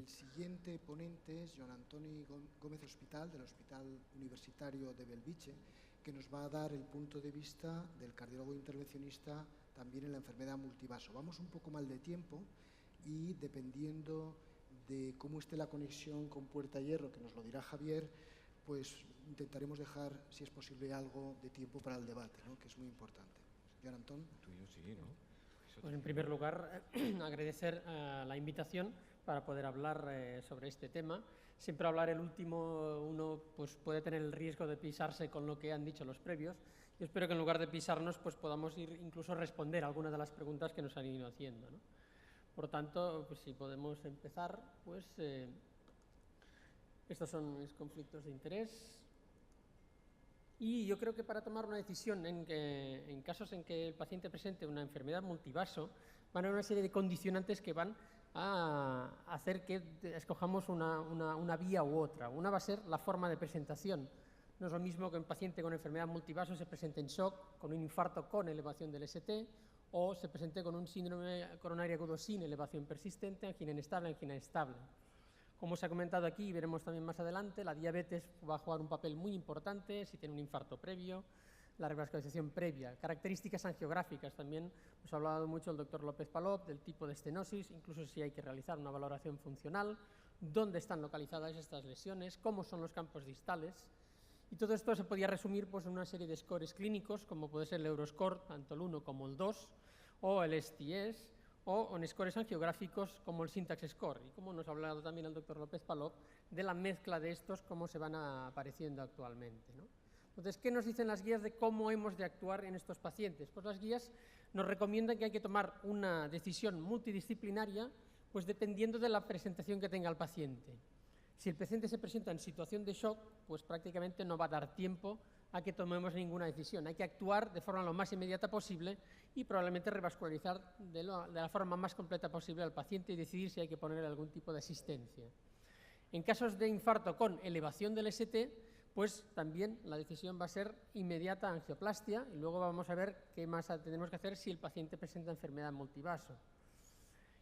El siguiente ponente es Joan Antoni Gómez Hospital, del Hospital Universitario de Belviche, que nos va a dar el punto de vista del cardiólogo intervencionista también en la enfermedad multivaso. Vamos un poco mal de tiempo y dependiendo de cómo esté la conexión con Puerta Hierro, que nos lo dirá Javier, pues intentaremos dejar, si es posible, algo de tiempo para el debate, ¿no?, que es muy importante. Joan Antón. Tuyo sí, ¿no? Pues en primer lugar, agradecer la invitación para poder hablar sobre este tema. Siempre hablar el último, uno pues puede tener el riesgo de pisarse con lo que han dicho los previos. Yo espero que en lugar de pisarnos, pues podamos ir incluso responder a algunas de las preguntas que nos han ido haciendo, ¿no? Por tanto, pues si podemos empezar, pues estos son mis conflictos de interés. Y yo creo que para tomar una decisión en casos en que el paciente presente una enfermedad multivaso, van a haber una serie de condicionantes que van a hacer que escojamos una vía u otra. Una va a ser la forma de presentación. No es lo mismo que un paciente con enfermedad multivaso se presente en shock, con un infarto con elevación del ST, o se presente con un síndrome coronario agudo sin elevación persistente, angina inestable. Como se ha comentado aquí y veremos también más adelante, la diabetes va a jugar un papel muy importante si tiene un infarto previo, la revascularización previa, características angiográficas. También nos ha hablado mucho el doctor López Palop del tipo de estenosis, incluso si hay que realizar una valoración funcional, dónde están localizadas estas lesiones, cómo son los campos distales. Y todo esto se podía resumir pues, en una serie de scores clínicos, como puede ser el Euroscore, tanto el 1 como el 2, o el STS, o en scores angiográficos como el Syntax Score, y como nos ha hablado también el doctor López Palop, de la mezcla de estos, cómo se van apareciendo actualmente, ¿no? Entonces, ¿qué nos dicen las guías de cómo hemos de actuar en estos pacientes? Pues las guías nos recomiendan que hay que tomar una decisión multidisciplinaria, pues dependiendo de la presentación que tenga el paciente. Si el paciente se presenta en situación de shock, pues prácticamente no va a dar tiempo a que tomemos ninguna decisión. Hay que actuar de forma lo más inmediata posible y probablemente revascularizar de la forma más completa posible al paciente y decidir si hay que poner algún tipo de asistencia. En casos de infarto con elevación del ST, pues también la decisión va a ser inmediata angioplastia y luego vamos a ver qué más tenemos que hacer si el paciente presenta enfermedad multivaso.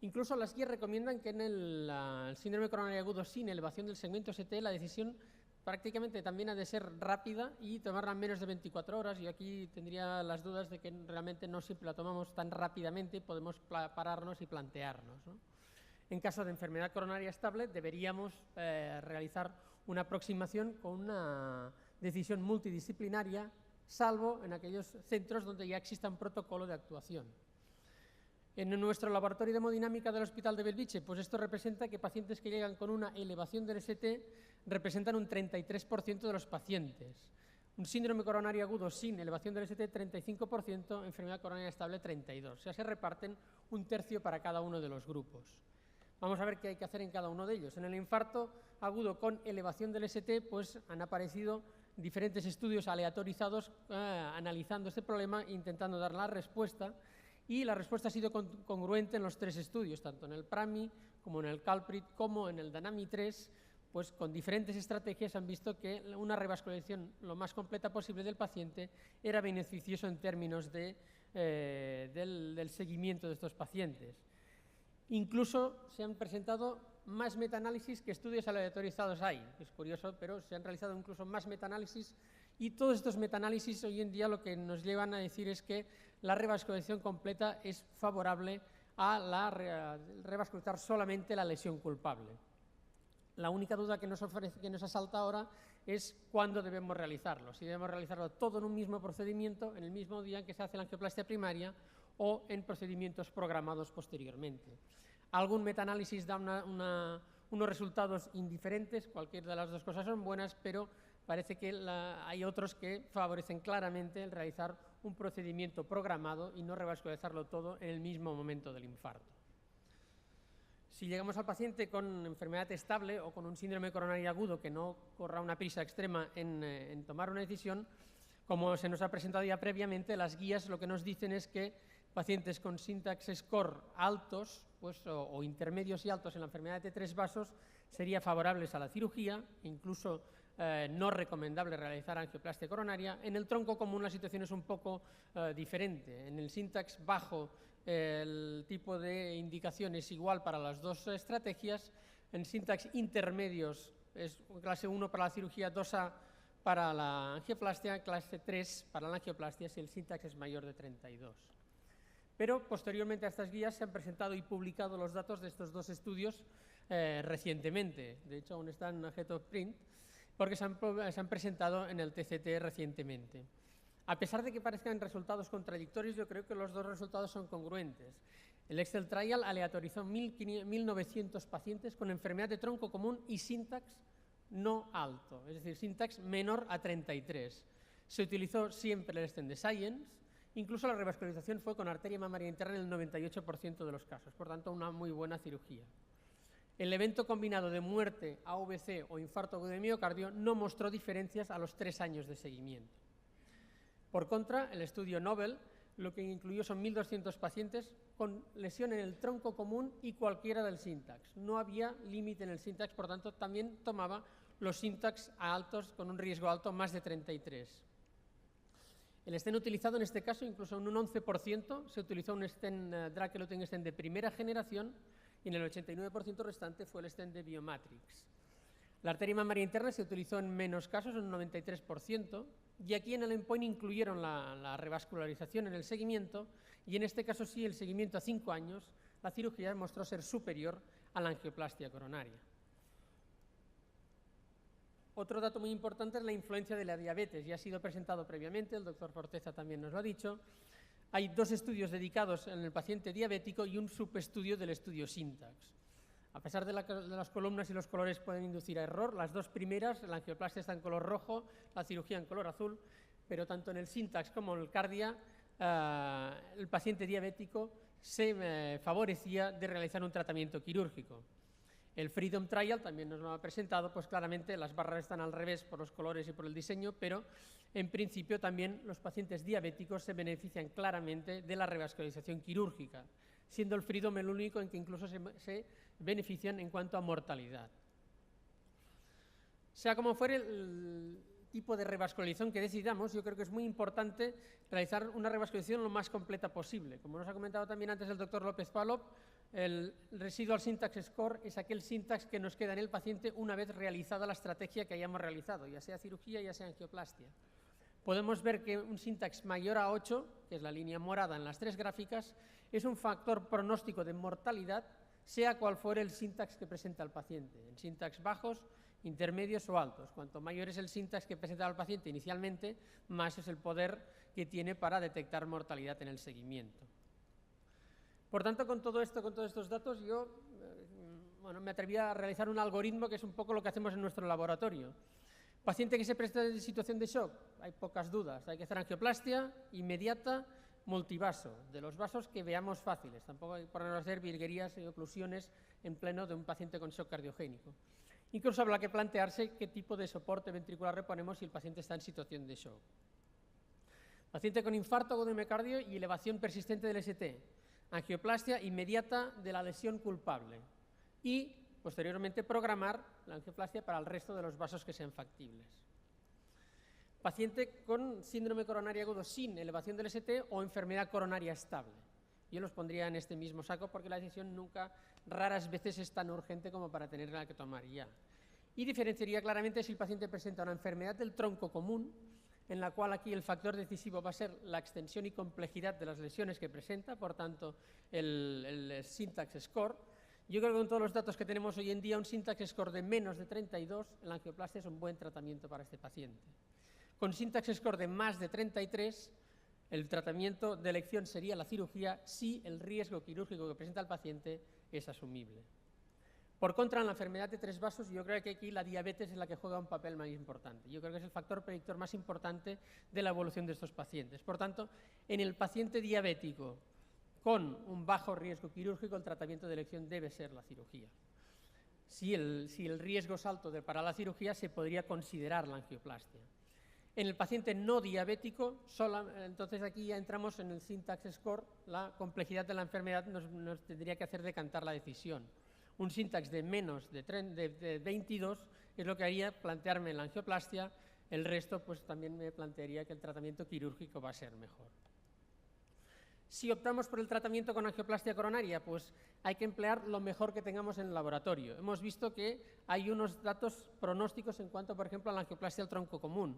Incluso las guías recomiendan que en el síndrome coronario agudo sin elevación del segmento ST la decisión prácticamente también ha de ser rápida y tomarla en menos de 24 horas. Yo aquí tendría las dudas de que realmente no siempre la tomamos tan rápidamente, podemos pararnos y plantearnos, ¿no? En caso de enfermedad coronaria estable deberíamos realizar una aproximación con una decisión multidisciplinaria, salvo en aquellos centros donde ya exista un protocolo de actuación. En nuestro laboratorio de hemodinámica del Hospital de Belviche, pues esto representa que pacientes que llegan con una elevación del ST representan un 33% de los pacientes. Un síndrome coronario agudo sin elevación del ST, 35%, enfermedad coronaria estable, 32%. O sea, se reparten un tercio para cada uno de los grupos. Vamos a ver qué hay que hacer en cada uno de ellos. En el infarto agudo con elevación del ST, pues han aparecido diferentes estudios aleatorizados analizando este problema e intentando dar la respuesta. Y la respuesta ha sido congruente en los tres estudios, tanto en el PRAMI, como en el CALPRIT, como en el DANAMI 3, pues con diferentes estrategias han visto que una revascularización lo más completa posible del paciente era beneficioso en términos del seguimiento de estos pacientes. Incluso se han presentado más metaanálisis que estudios aleatorizados hay. Es curioso, pero se han realizado incluso más metaanálisis. Y todos estos metaanálisis hoy en día lo que nos llevan a decir es que la revascularización completa es favorable a revascularizar solamente la lesión culpable. La única duda que nos asalta ahora es cuándo debemos realizarlo. Si debemos realizarlo todo en un mismo procedimiento, en el mismo día en que se hace la angioplastia primaria o en procedimientos programados posteriormente. Algún metaanálisis da unos resultados indiferentes, cualquiera de las dos cosas son buenas, pero parece que hay otros que favorecen claramente el realizar un procedimiento programado y no revascularizarlo todo en el mismo momento del infarto. Si llegamos al paciente con enfermedad estable o con un síndrome coronario agudo que no corra una prisa extrema en tomar una decisión, como se nos ha presentado ya previamente, las guías lo que nos dicen es que pacientes con Syntax Score altos pues, o intermedios y altos en la enfermedad de T3 vasos sería favorables a la cirugía, incluso no recomendable realizar angioplastia coronaria. En el tronco común la situación es un poco diferente. En el Syntax bajo el tipo de indicación es igual para las dos estrategias, en syntax intermedios es clase 1 para la cirugía, 2A para la angioplastia, clase 3 para la angioplastia si el syntax es mayor de 32. Pero posteriormente a estas guías se han presentado y publicado los datos de estos dos estudios recientemente. De hecho, aún están en objeto print porque se han presentado en el TCT recientemente. A pesar de que parezcan resultados contradictorios, yo creo que los dos resultados son congruentes. El Excel Trial aleatorizó 1.900 pacientes con enfermedad de tronco común y syntax no alto, es decir, syntax menor a 33. Se utilizó siempre el stent de Science, incluso la revascularización fue con arteria mamaria interna en el 98% de los casos, por tanto, una muy buena cirugía. El evento combinado de muerte, AVC o infarto agudo de miocardio no mostró diferencias a los 3 años de seguimiento. Por contra, el estudio Nobel lo que incluyó son 1.200 pacientes con lesión en el tronco común y cualquiera del syntax. No había límite en el syntax, por tanto, también tomaba los syntax altos con un riesgo alto, más de 33. El stent utilizado en este caso, incluso en un 11%, se utilizó un stent Drug-Eluting stent de primera generación y en el 89% restante fue el stent de Biomatrix. La arteria mamaria interna se utilizó en menos casos, en un 93%, y aquí en el endpoint incluyeron la revascularización en el seguimiento, y en este caso sí, el seguimiento a 5 años, la cirugía mostró ser superior a la angioplastia coronaria. Otro dato muy importante es la influencia de la diabetes, ya ha sido presentado previamente, el doctor Forteza también nos lo ha dicho. Hay 2 estudios dedicados en el paciente diabético y un subestudio del estudio syntax. A pesar de las columnas y los colores pueden inducir a error, las 2 primeras, la angioplastia está en color rojo, la cirugía en color azul, pero tanto en el syntax como en el cardia, el paciente diabético se favorecía de realizar un tratamiento quirúrgico. El Freedom Trial también nos lo ha presentado, pues claramente las barras están al revés por los colores y por el diseño, pero en principio también los pacientes diabéticos se benefician claramente de la revascularización quirúrgica, siendo el Freedom el único en que incluso se benefician en cuanto a mortalidad. Sea como fuere el tipo de revascularización que decidamos, yo creo que es muy importante realizar una revascularización lo más completa posible. Como nos ha comentado también antes el doctor López Palop, el Residual Syntax Score es aquel syntax que nos queda en el paciente una vez realizada la estrategia que hayamos realizado, ya sea cirugía, ya sea angioplastia. Podemos ver que un syntax mayor a 8, que es la línea morada en las 3 gráficas, es un factor pronóstico de mortalidad, sea cual fuere el syntax que presenta el paciente, en syntax bajos, intermedios o altos. Cuanto mayor es el syntax que presenta el paciente inicialmente, más es el poder que tiene para detectar mortalidad en el seguimiento. Por tanto, con todo esto, con todos estos datos, yo me atreví a realizar un algoritmo que es un poco lo que hacemos en nuestro laboratorio. Paciente que se presenta en situación de shock, hay pocas dudas, hay que hacer angioplastia inmediata, multivaso, de los vasos que veamos fáciles, tampoco hay por no hacer virguerías y oclusiones en pleno de un paciente con shock cardiogénico. Incluso habrá que plantearse qué tipo de soporte ventricular reponemos si el paciente está en situación de shock. Paciente con infarto agudo de miocardio y elevación persistente del ST, angioplastia inmediata de la lesión culpable y posteriormente programar la angioplastia para el resto de los vasos que sean factibles. Paciente con síndrome coronario agudo sin elevación del ST o enfermedad coronaria estable. Yo los pondría en este mismo saco porque la decisión raras veces es tan urgente como para tenerla que tomar ya. Y diferenciaría claramente si el paciente presenta una enfermedad del tronco común, en la cual aquí el factor decisivo va a ser la extensión y complejidad de las lesiones que presenta, por tanto, el syntax score. Yo creo que con todos los datos que tenemos hoy en día, un syntax score de menos de 32 en la angioplastia es un buen tratamiento para este paciente. Con syntax score de más de 33, el tratamiento de elección sería la cirugía si el riesgo quirúrgico que presenta el paciente es asumible. Por contra, en la enfermedad de 3 vasos, yo creo que aquí la diabetes es la que juega un papel más importante. Yo creo que es el factor predictor más importante de la evolución de estos pacientes. Por tanto, en el paciente diabético con un bajo riesgo quirúrgico, el tratamiento de elección debe ser la cirugía. Si el riesgo es alto para la cirugía, se podría considerar la angioplastia. En el paciente no diabético, entonces aquí ya entramos en el syntax score, la complejidad de la enfermedad nos tendría que hacer decantar la decisión. Un syntax de menos de 22 es lo que haría plantearme la angioplastia, el resto pues también me plantearía que el tratamiento quirúrgico va a ser mejor. Si optamos por el tratamiento con angioplastia coronaria, pues hay que emplear lo mejor que tengamos en el laboratorio. Hemos visto que hay unos datos pronósticos en cuanto, por ejemplo, a la angioplastia del tronco común.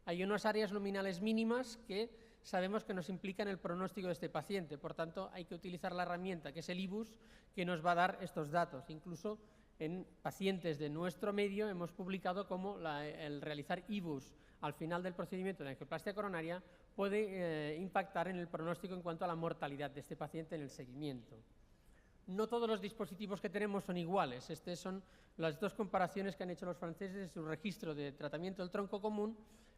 Hay unas áreas luminales mínimas que sabemos que nos implican el pronóstico de este paciente. Por tanto, hay que utilizar la herramienta, que es el IBUS, que nos va a dar estos datos. Incluso en pacientes de nuestro medio hemos publicado cómo el realizar IBUS al final del procedimiento de angioplastia coronaria puede impactar en el pronóstico en cuanto a la mortalidad de este paciente en el seguimiento. No todos los dispositivos que tenemos son iguales. Estas son las dos comparaciones que han hecho los franceses en su registro de tratamiento del tronco común.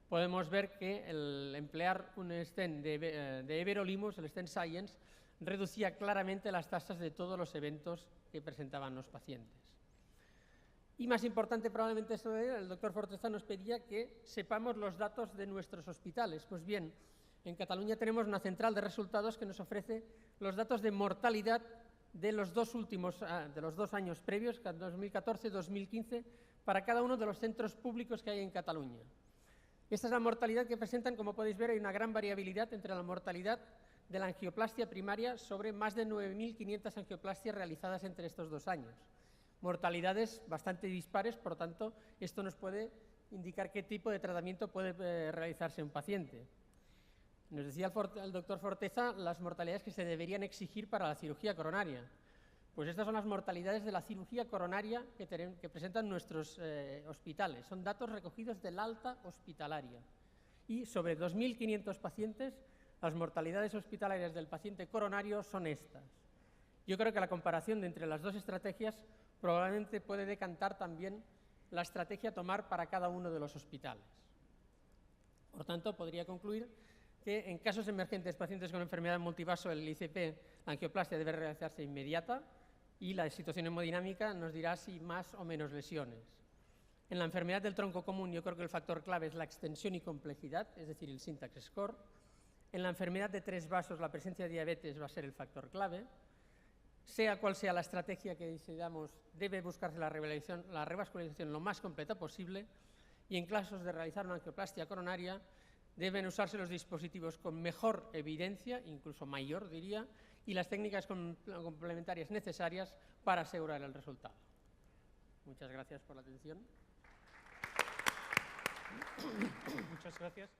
Podemos ver que el emplear un stent de everolimus, el stent Science, reducía claramente las tasas de todos los eventos que presentaban los pacientes. Y más importante probablemente esto, el doctor Forteza nos pedía que sepamos los datos de nuestros hospitales. Pues bien, en Cataluña tenemos una central de resultados que nos ofrece los datos de mortalidad de los dos años previos, 2014 y 2015, para cada uno de los centros públicos que hay en Cataluña. Esta es la mortalidad que presentan. Como podéis ver, hay una gran variabilidad entre la mortalidad de la angioplastia primaria sobre más de 9.500 angioplastias realizadas entre estos 2 años. Mortalidades bastante dispares, por lo tanto, esto nos puede indicar qué tipo de tratamiento puede realizarse un paciente. Nos decía el doctor Forteza las mortalidades que se deberían exigir para la cirugía coronaria. Pues estas son las mortalidades de la cirugía coronaria que presentan nuestros hospitales. Son datos recogidos del alta hospitalaria. Y sobre 2.500 pacientes, las mortalidades hospitalarias del paciente coronario son estas. Yo creo que la comparación de entre las dos estrategias probablemente puede decantar también la estrategia a tomar para cada uno de los hospitales. Por tanto, podría concluir que en casos emergentes pacientes con enfermedad multivaso, el ICP, la angioplastia debe realizarse inmediata y la situación hemodinámica nos dirá si más o menos lesiones. En la enfermedad del tronco común yo creo que el factor clave es la extensión y complejidad, es decir, el syntax score. En la enfermedad de 3 vasos la presencia de diabetes va a ser el factor clave. Sea cual sea la estrategia que decidamos, debe buscarse la revascularización lo más completa posible y en casos de realizar una angioplastia coronaria deben usarse los dispositivos con mejor evidencia, incluso mayor diría, y las técnicas complementarias necesarias para asegurar el resultado. Muchas gracias por la atención. Muchas gracias.